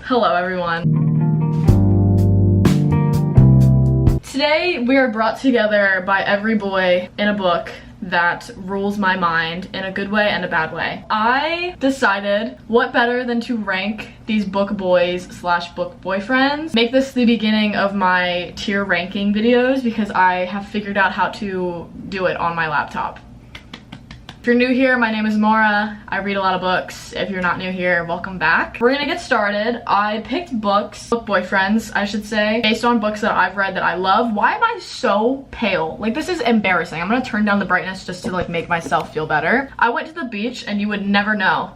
Hello everyone. Today we are brought together by every boy in a book that rules my mind in a good way and a bad way. I decided what better than to rank these book boys slash book boyfriends. Make this the beginning of my tier ranking videos because I have figured out how to do it on my laptop. If you're new here, my name is Maura. I read a lot of books. If you're not new here, welcome back. We're gonna get started. I picked book boyfriends, I should say, based on books that I've read that I love. Why am I so pale? Like, this is embarrassing. I'm gonna turn down the brightness just to like make myself feel better. I went to the beach and you would never know.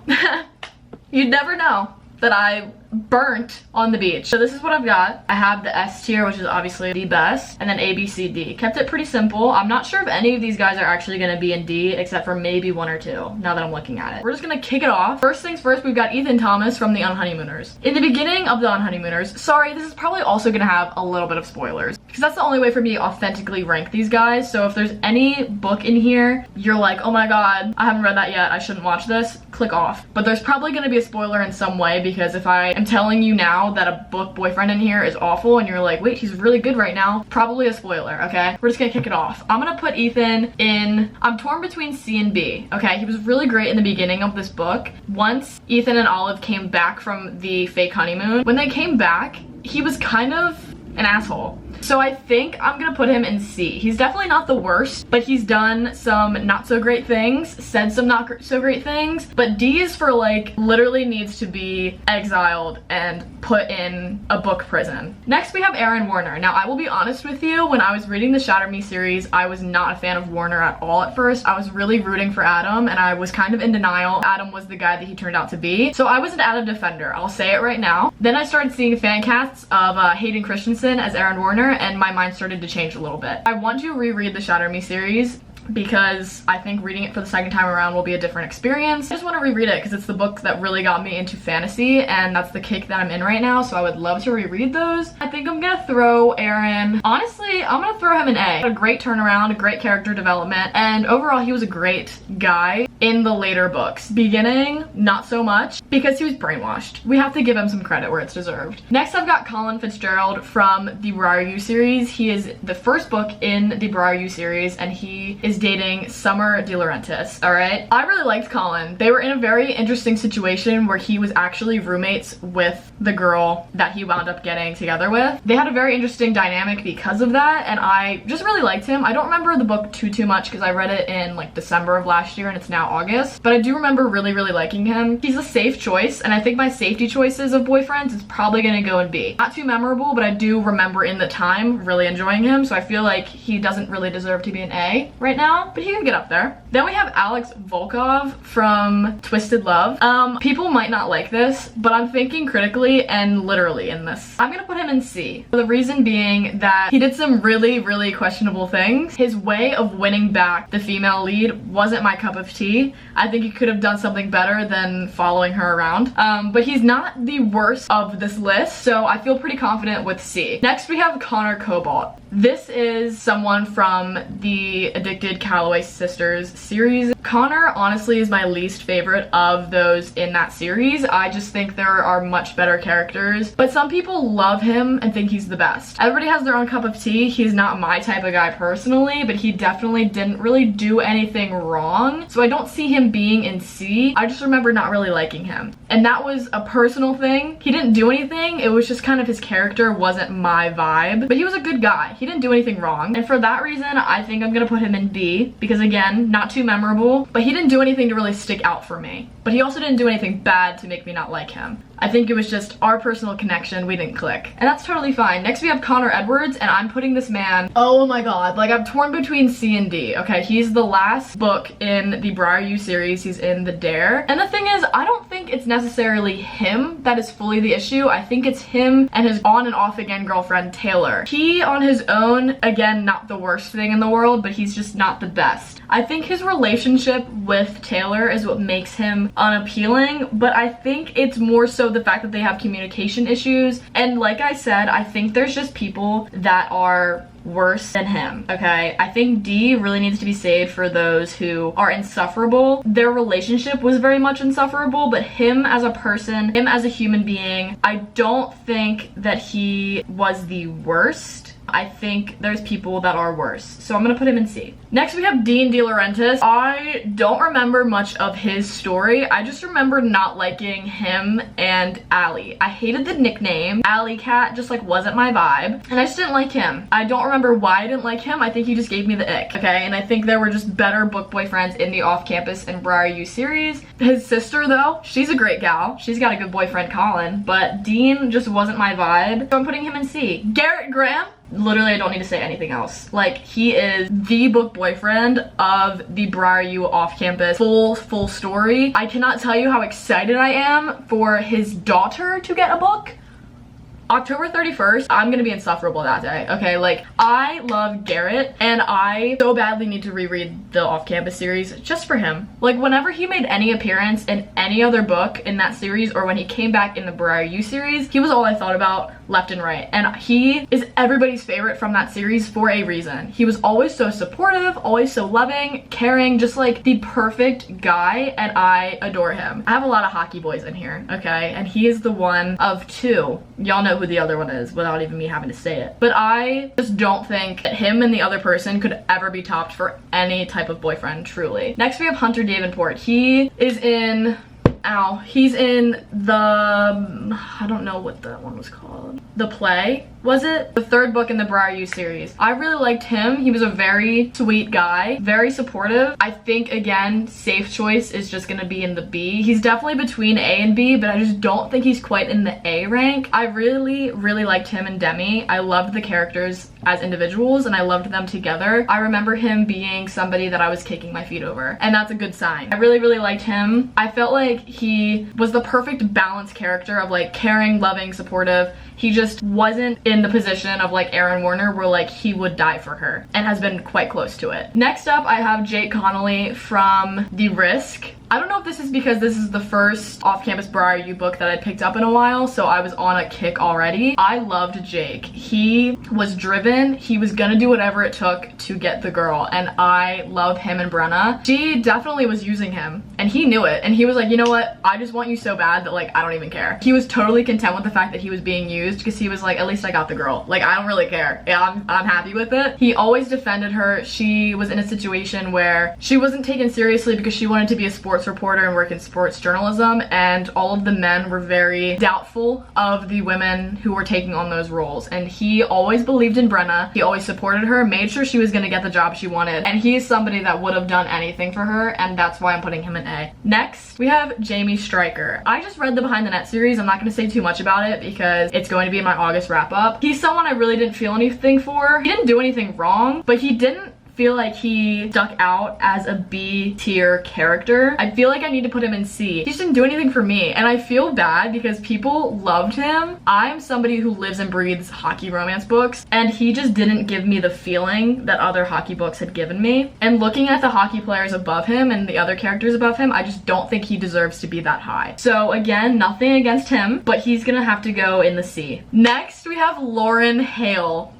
You'd never know that I burnt on the beach. So this is what I've got. I have the S tier, which is obviously the best, and then A, B, C, D. Kept it pretty simple. I'm not sure if any of these guys are actually gonna be in D, except for maybe one or two, now that I'm looking at it. We're just gonna kick it off. First things first, we've got Ethan Thomas from The Unhoneymooners. In the beginning of The Unhoneymooners, sorry, this is probably also gonna have a little bit of spoilers, because that's the only way for me to authentically rank these guys. So if there's any book in here, you're like, oh my god, I haven't read that yet, I shouldn't watch this, click off. But there's probably gonna be a spoiler in some way, because if I am telling you now that a book boyfriend in here is awful and you're like, wait, he's really good right now, probably a spoiler, okay? We're just gonna kick it off. I'm gonna put Ethan in, I'm torn between C and B, okay? He was really great in the beginning of this book. Once Ethan and Olive came back from the fake honeymoon, when they came back, he was kind of an asshole. So I think I'm gonna put him in C. He's definitely not the worst, but he's done some not so great things, said some not so great things, but D is for like literally needs to be exiled and put in a book prison. Next we have Aaron Warner. Now I will be honest with you, when I was reading the Shatter Me series, I was not a fan of Warner at all at first. I was really rooting for Adam and I was kind of in denial. Adam was the guy that he turned out to be. So I was an Adam defender, I'll say it right now. Then I started seeing fan casts of Hayden Christensen as Aaron Warner, and my mind started to change a little bit. I want to reread the Shatter Me series because I think reading it for the second time around will be a different experience. I just want to reread it because it's the book that really got me into fantasy and that's the kick that I'm in right now, so I would love to reread those. I think I'm gonna throw Aaron, honestly, I'm gonna throw him an A. A great turnaround, a great character development, and overall he was a great guy in the later books. Beginning, not so much, because he was brainwashed. We have to give him some credit where it's deserved. Next I've got Colin Fitzgerald from the byeeeeee series. He is the first book in the byeeeeee series and he is dating Summer De Laurentiis, alright? I really liked Colin. They were in a very interesting situation where he was actually roommates with the girl that he wound up getting together with. They had a very interesting dynamic because of that, and I just really liked him. I don't remember the book too much because I read it in like December of last year and it's now August, but I do remember really liking him. He's a safe choice, and I think my safety choices of boyfriends is probably gonna go in B. Not too memorable, but I do remember in the time really enjoying him, so I feel like he doesn't really deserve to be an A right now, but he can get up there. Then we have Alex Volkov from Twisted Love. People might not like this, but I'm thinking critically and literally in this. I'm gonna put him in C. The reason being that he did some really questionable things. His way of winning back the female lead wasn't my cup of tea. I think he could have done something better than following her around. But he's not the worst of this list, so I feel pretty confident with C. Next we have Connor Cobalt. This is someone from the Addicted Calloway Sisters series. Connor honestly is my least favorite of those in that series. I just think there are much better characters, but some people love him and think he's the best. Everybody has their own cup of tea. He's not my type of guy personally, but he definitely didn't really do anything wrong, so I don't see him being in C. I just remember not really liking him, and that was a personal thing. He didn't do anything, it was just kind of his character wasn't my vibe, but he was a good guy. He didn't do anything wrong, and for that reason I think I'm gonna put him in B, because again, not too memorable, but he didn't do anything to really stick out for me. But he also didn't do anything bad to make me not like him. I think it was just our personal connection, we didn't click. And that's totally fine. Next we have Connor Edwards, and I'm putting this man, oh my god, like I'm torn between C and D. Okay, he's the last book in the byeeeee series, he's in The Dare. And the thing is, I don't think it's necessarily him that is fully the issue. I think it's him and his on and off again girlfriend, Taylor. He on his own, again, not the worst thing in the world, but he's just not the best. I think his relationship with Taylor is what makes him unappealing, but I think it's more so the fact that they have communication issues. And like I said, I think there's just people that are worse than him, okay? I think D really needs to be saved for those who are insufferable. Their relationship was very much insufferable, but him as a person, him as a human being, I don't think that he was the worst. I think there's people that are worse. So I'm gonna put him in C. Next we have Dean De Laurentiis. I don't remember much of his story. I just remember not liking him and Allie. I hated the nickname. Alley Cat just like wasn't my vibe. And I just didn't like him. I don't remember why I didn't like him. I think he just gave me the ick, okay? And I think there were just better book boyfriends in the off-campus and byeeeee series. His sister though, she's a great gal. She's got a good boyfriend, Colin. But Dean just wasn't my vibe. So I'm putting him in C. Garrett Graham. Literally, I don't need to say anything else. Like, he is the book boyfriend of the byeeeee off-campus full story. I cannot tell you how excited I am for his daughter to get a book. October 31st, I'm gonna be insufferable that day, okay? Like, I love Garrett, and I so badly need to reread the off-campus series just for him. Like, whenever he made any appearance in any other book in that series, or when he came back in the byeeeee series, he was all I thought about left and right. And he is everybody's favorite from that series for a reason. He was always so supportive, always so loving, caring, just like the perfect guy, and I adore him. I have a lot of hockey boys in here, okay? And he is the one of two. Y'all know who the other one is without even me having to say it. But I just don't think that him and the other person could ever be topped for any type of boyfriend, truly. Next we have Hunter Davenport. He is in... he's in the... I don't know what that one was called. The Play, was it? The third book in the byeeeee series. I really liked him. He was a very sweet guy, very supportive. I think, again, safe choice is just gonna be in the B. He's definitely between A and B, but I just don't think he's quite in the A rank. I really liked him and Demi. I loved the characters as individuals, and I loved them together. I remember him being somebody that I was kicking my feet over, and that's a good sign. I really liked him. I felt like he was the perfect balanced character of like caring, loving, supportive. He just wasn't in the position of like Aaron Warner where like he would die for her, and has been quite close to it. Next up I have Jake Connolly from The Risk. I don't know if this is because this is the first off-campus byeeeee book that I picked up in a while, so I was on a kick already. I loved Jake. He was driven. He was gonna do whatever it took to get the girl, and I love him and Brenna. She definitely was using him, and he knew it, and he was like, you know what? I just want you so bad that like I don't even care. He was totally content with the fact that he was being used because he was like, at least I got the girl. Like, I don't really care. Yeah, I'm happy with it. He always defended her. She was in a situation where she wasn't taken seriously because she wanted to be a sports reporter and work in sports journalism, and all of the men were very doubtful of the women who were taking on those roles, and he always believed in Brenna. He always supported her, made sure she was gonna get the job she wanted, and he is somebody that would have done anything for her, and that's why I'm putting him in A. Next, we have Jamie Stryker. I just read the Behind the Net series. I'm not gonna say too much about it because it's going to be in my August wrap up. He's someone I really didn't feel anything for. He didn't do anything wrong, but he didn't feel like he stuck out as a B tier character. I feel like I need to put him in C. He just didn't do anything for me, and I feel bad because people loved him. I'm somebody who lives and breathes hockey romance books, and he just didn't give me the feeling that other hockey books had given me. And looking at the hockey players above him and the other characters above him, I just don't think he deserves to be that high. So again, nothing against him, but he's gonna have to go in the C. Next, we have Lauren Hale.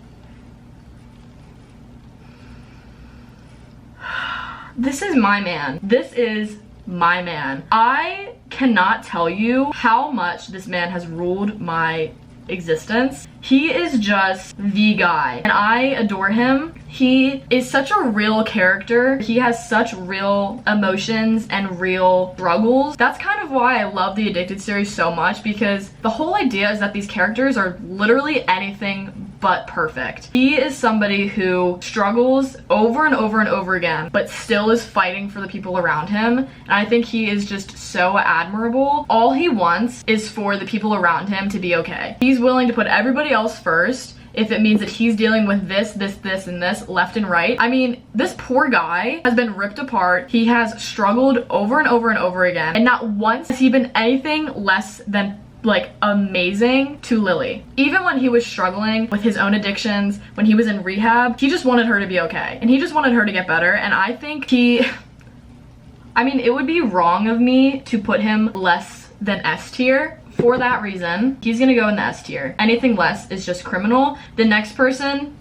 This is my man. This is my man. I cannot tell you how much this man has ruled my existence. He is just the guy, and I adore him. He is such a real character. He has such real emotions and real struggles. That's kind of why I love the Addicted series so much, because the whole idea is that these characters are literally anything but perfect. He is somebody who struggles over and over and over again, but still is fighting for the people around him. And I think he is just so admirable. All he wants is for the people around him to be okay. He's willing to put everybody else first if it means that he's dealing with this, and this left and right. I mean, this poor guy has been ripped apart. He has struggled over and over and over again, and not once has he been anything less than like amazing to Lily. Even when he was struggling with his own addictions, when he was in rehab, he just wanted her to be okay, and he just wanted her to get better. And I think I mean, it would be wrong of me to put him less than S tier. For that reason, he's gonna go in the S tier. Anything less is just criminal. The next person,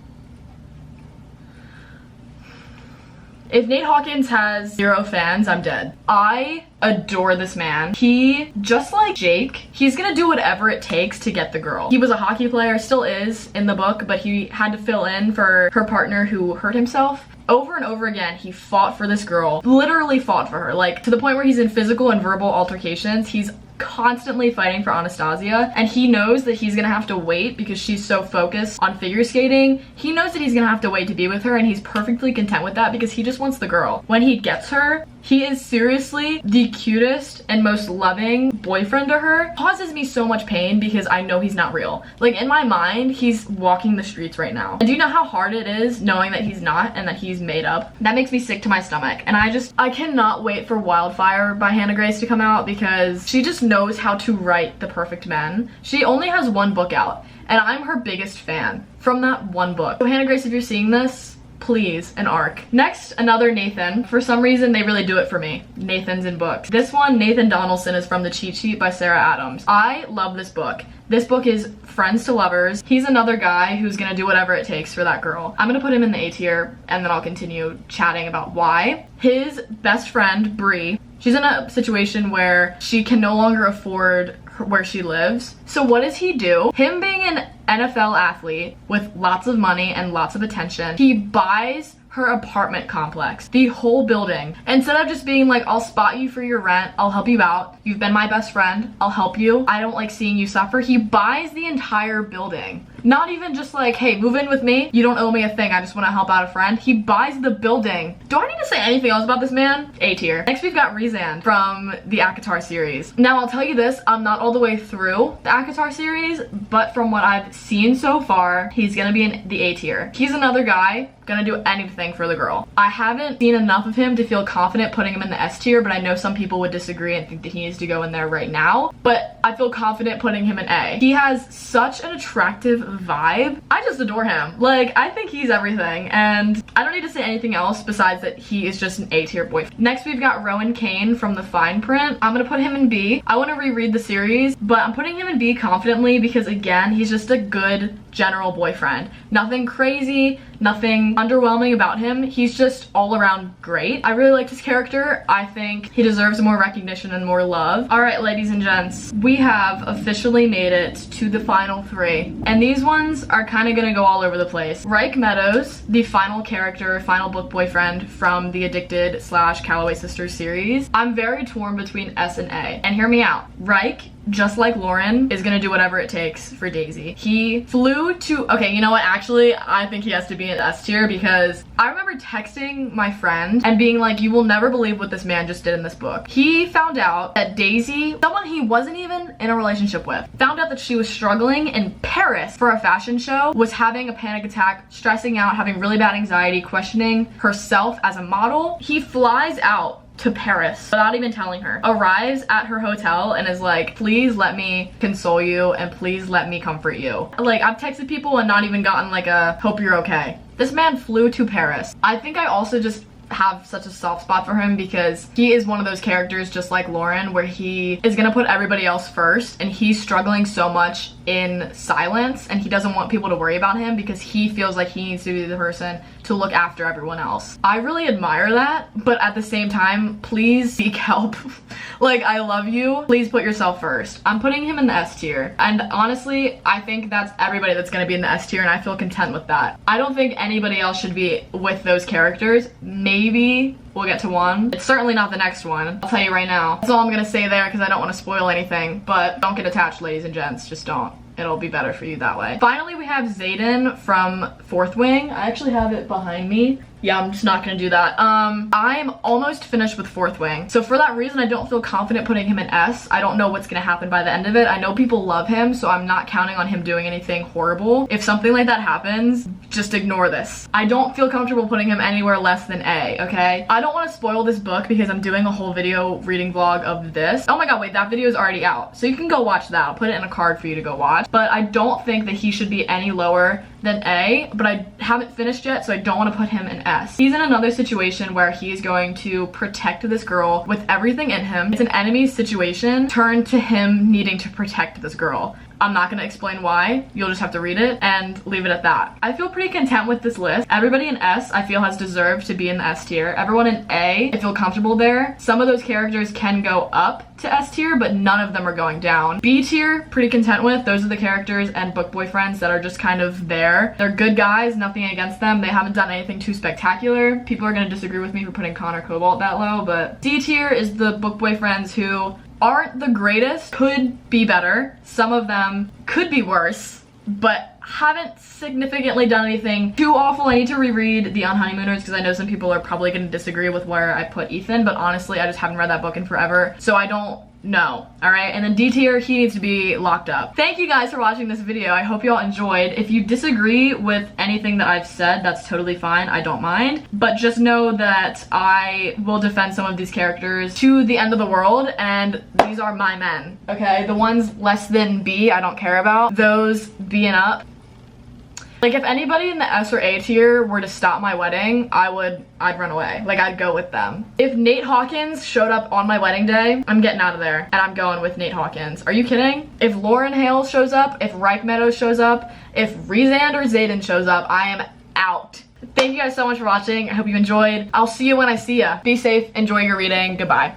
If Nate Hawkins has 0 fans, I'm dead. I adore this man. He, just like Jake, he's gonna do whatever it takes to get the girl. He was a hockey player, still is in the book, but he had to fill in for her partner who hurt himself. Over and over again, he fought for this girl, literally fought for her, like to the point where he's in physical and verbal altercations. He's constantly fighting for Anastasia, and he knows that he's gonna have to wait because she's so focused on figure skating. He knows that he's gonna have to wait to be with her, and he's perfectly content with that because he just wants the girl. When he gets her, he is seriously the cutest and most loving boyfriend to her. It causes me so much pain because I know he's not real. Like, in my mind, he's walking the streets right now. And do you know how hard it is knowing that he's not and that he's made up? That makes me sick to my stomach. And I cannot wait for Wildfire by Hannah Grace to come out because she just knows how to write the perfect men. She only has 1 book out, and I'm her biggest fan from that 1 book. So Hannah Grace, if you're seeing this, please, an arc. Next, another Nathan. For some reason, they really do it for me. Nathans in books. This one, Nathan Donaldson, is from The Cheat Sheet by Sarah Adams. I love this book. This book is friends to lovers. He's another guy who's gonna do whatever it takes for that girl. I'm gonna put him in the A tier, and then I'll continue chatting about why. His best friend, Bree, she's in a situation where she can no longer afford where she lives. So what does he do? Him being an NFL athlete with lots of money and lots of attention, he buys her apartment complex, the whole building. Instead of just being like, I'll spot you for your rent, I'll help you out, you've been my best friend, I'll help you, I don't like seeing you suffer, he buys the entire building. Not even just like, hey, move in with me, you don't owe me a thing, I just want to help out a friend. He buys the building. Do I need to say anything else about this man? A tier. Next we've got Rezan from the ACOTAR series. Now I'll tell you this, I'm not all the way through the ACOTAR series, but from what I've seen so far, he's gonna be in the A tier. He's another guy gonna do anything for the girl. I haven't seen enough of him to feel confident putting him in the S tier, but I know some people would disagree and think that he needs to go in there right now, but I feel confident putting him in A. He has such an attractive vibe. I just adore him. Like, I think he's everything, and I don't need to say anything else besides that he is just an A tier boyfriend. Next we've got Rowan Kane from The Fine Print. I'm gonna put him in B. I want to reread the series, but I'm putting him in B confidently because, again, he's just a good general boyfriend. Nothing crazy, nothing underwhelming about him. He's just all around great. I really liked his character. I think he deserves more recognition and more love. All right, ladies and gents, we have officially made it to the final 3, and these ones are kind of gonna go all over the place. Reich Meadows, the final character, final book boyfriend from the Addicted / Calloway Sisters series. I'm very torn between S and A, and hear me out. Reich, just like Lauren, is gonna do whatever it takes for Daisy. He flew to, okay, you know what, actually, I think he has to be in S tier because I remember texting my friend and being like, you will never believe what this man just did in this book. He found out that Daisy, someone he wasn't even in a relationship with, found out that she was struggling in Paris for a fashion show, was having a panic attack, stressing out, having really bad anxiety, questioning herself as a model. He flies out to Paris without even telling her, arrives at her hotel and is like, please let me console you and please let me comfort you. Like, I've texted people and not even gotten like a hope you're okay. This man flew to Paris. I think I also just have such a soft spot for him because he is one of those characters just like Lauren where he is gonna put everybody else first, and he's struggling so much in silence and he doesn't want people to worry about him because he feels like he needs to be the person to look after everyone else. I really admire that, but at the same time, please seek help. Like, I love you. Please put yourself first. I'm putting him in the S tier, and honestly, I think that's everybody that's gonna be in the S tier, and I feel content with that. I don't think anybody else should be with those characters. Maybe we'll get to one. It's certainly not the next one. I'll tell you right now. That's all I'm gonna say there because I don't want to spoil anything, but don't get attached, ladies and gents. Just don't. It'll be better for you that way. Finally, we have Xaden from Fourth Wing. I actually have it behind me. Yeah, I'm just not gonna do that. I'm almost finished with Fourth Wing. So for that reason, I don't feel confident putting him in S. I don't know what's gonna happen by the end of it. I know people love him, so I'm not counting on him doing anything horrible. If something like that happens, just ignore this. I don't feel comfortable putting him anywhere less than A, okay? I don't wanna spoil this book because I'm doing a whole video reading vlog of this. Oh my god, wait, that video is already out. So you can go watch that. I'll put it in a card for you to go watch. But I don't think that he should be any lower than A, but I haven't finished yet, so I don't want to put him in S. He's in another situation where he's going to protect this girl with everything in him. It's an enemy situation turned to him needing to protect this girl. I'm not gonna explain why. You'll just have to read it and leave it at that. I feel pretty content with this list. Everybody in S, I feel, has deserved to be in the S tier. Everyone in A, I feel comfortable there. Some of those characters can go up to S tier, but none of them are going down. B tier, pretty content with. Those are the characters and book boyfriends that are just kind of there. They're good guys, nothing against them. They haven't done anything too spectacular. People are gonna disagree with me for putting Connor Cobalt that low, but D tier is the book boyfriends who aren't the greatest, could be better. Some of them could be worse, but haven't significantly done anything too awful. I need to reread The Unhoneymooners because I know some people are probably going to disagree with where I put Ethan, but honestly, I just haven't read that book in forever, so I don't know. All right, and then D tier, he needs to be locked up. Thank you guys for watching this video. I hope y'all enjoyed. If you disagree with anything that I've said, that's totally fine. I don't mind, but just know that I will defend some of these characters to the end of the world, and these are my men, okay? The ones less than B, I don't care about. Those B and up. Like, if anybody in the S or A tier were to stop my wedding, I'd run away. Like, I'd go with them. If Nate Hawkins showed up on my wedding day, I'm getting out of there and I'm going with Nate Hawkins. Are you kidding? If Lauren Hale shows up, if Reich Meadows shows up, if Rezand or Zayden shows up, I am out. Thank you guys so much for watching. I hope you enjoyed. I'll see you when I see ya. Be safe, enjoy your reading, goodbye.